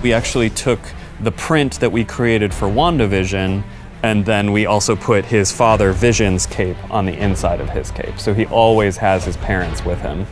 We actually took the print that we created for WandaVision, and then we also put his father Vision's cape on the inside of his cape. So he always has his parents with him.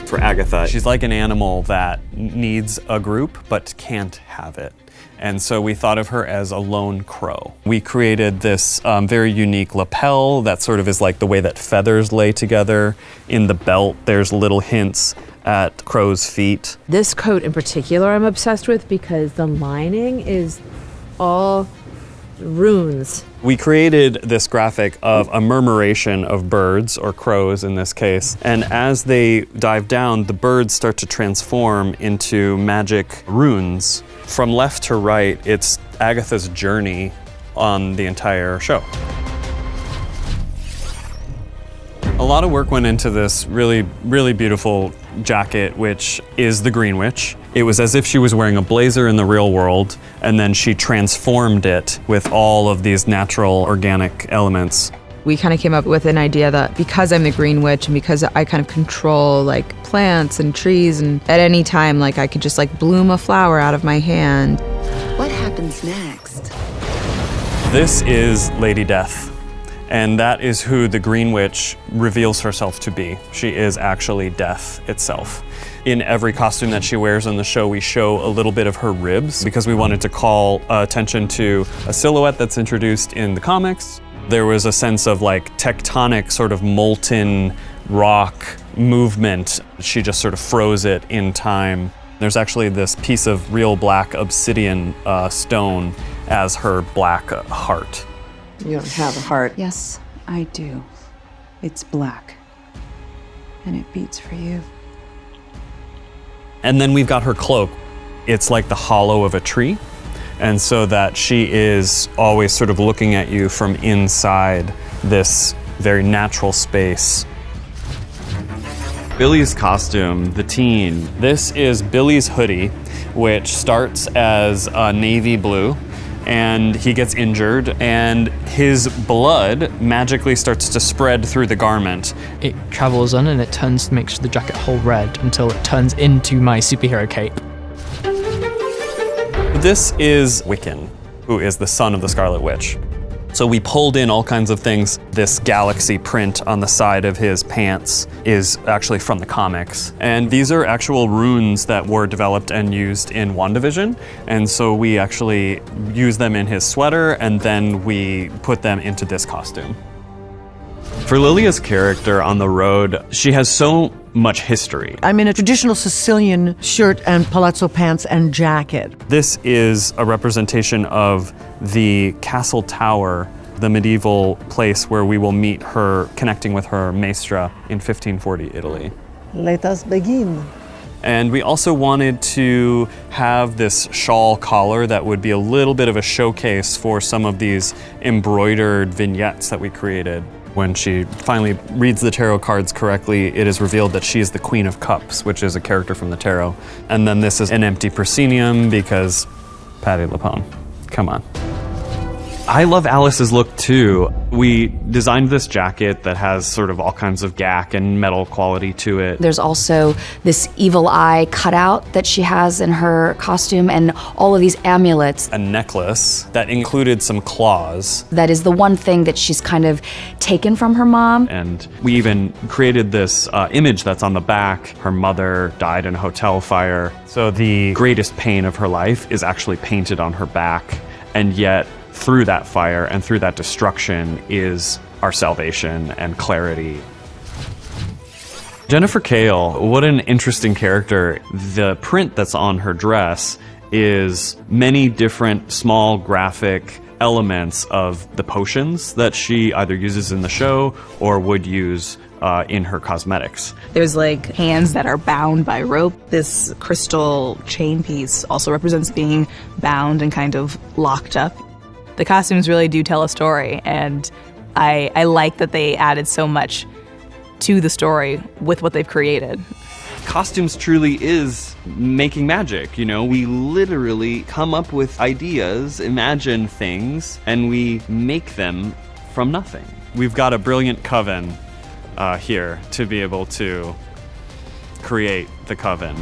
For Agatha, she's like an animal that needs a group but can't have it. And so we thought of her as a lone crow. We created this very unique lapel that sort of is like the way that feathers lay together. In the belt, there's little hints at crow's feet. This coat in particular I'm obsessed with because the lining is all runes. We created this graphic of a murmuration of birds, or crows in this case, and as they dive down, the birds start to transform into magic runes. From left to right, it's Agatha's journey on the entire show. A lot of work went into this really, really beautiful jacket, which is the Green Witch. It was as if she was wearing a blazer in the real world, and then she transformed it with all of these natural, organic elements. We kind of came up with an idea that because I'm the Green Witch and because I kind of control like plants and trees, and at any time like I could just like bloom a flower out of my hand. What happens next? This is Lady Death. And that is who the Green Witch reveals herself to be. She is actually death itself. In every costume that she wears on the show, we show a little bit of her ribs because we wanted to call attention to a silhouette that's introduced in the comics. There was a sense of like tectonic sort of molten rock movement. She just sort of froze it in time. There's actually this piece of real black obsidian stone as her black heart. You don't have a heart. Yes, I do. It's black. And it beats for you. And then we've got her cloak. It's like the hollow of a tree. And so that she is always sort of looking at you from inside this very natural space. Billy's costume, the teen. This is Billy's hoodie, which starts as navy blue. And he gets injured, and his blood magically starts to spread through the garment. It travels on and it turns to make the jacket whole red until it turns into my superhero cape. This is Wiccan, who is the son of the Scarlet Witch. So we pulled in all kinds of things. This galaxy print on the side of his pants is actually from the comics. And these are actual runes that were developed and used in WandaVision. And so we actually use them in his sweater, and then we put them into this costume. For Lilia's character on the road, she has so much history. I'm in a traditional Sicilian shirt and palazzo pants and jacket. This is a representation of the castle tower, the medieval place where we will meet her, connecting with her maestra in 1540 Italy. Let us begin. And we also wanted to have this shawl collar that would be a little bit of a showcase for some of these embroidered vignettes that we created. When she finally reads the tarot cards correctly, it is revealed that she is the Queen of Cups, which is a character from the tarot. And then this is an empty proscenium because Patti LuPone, come on. I love Alice's look too. We designed this jacket that has sort of all kinds of gack and metal quality to it. There's also this evil eye cutout that she has in her costume, and all of these amulets. A necklace that included some claws. That is the one thing that she's kind of taken from her mom. And we even created this image that's on the back. Her mother died in a hotel fire. So the greatest pain of her life is actually painted on her back, and yet through that fire and through that destruction is our salvation and clarity. Jennifer Kale, what an interesting character. The print that's on her dress is many different small graphic elements of the potions that she either uses in the show or would use in her cosmetics. There's like hands that are bound by rope. This crystal chain piece also represents being bound and kind of locked up. The costumes really do tell a story, and I like that they added so much to the story with what they've created. Costumes truly is making magic, you know? We literally come up with ideas, imagine things, and we make them from nothing. We've got a brilliant coven here to be able to create the coven.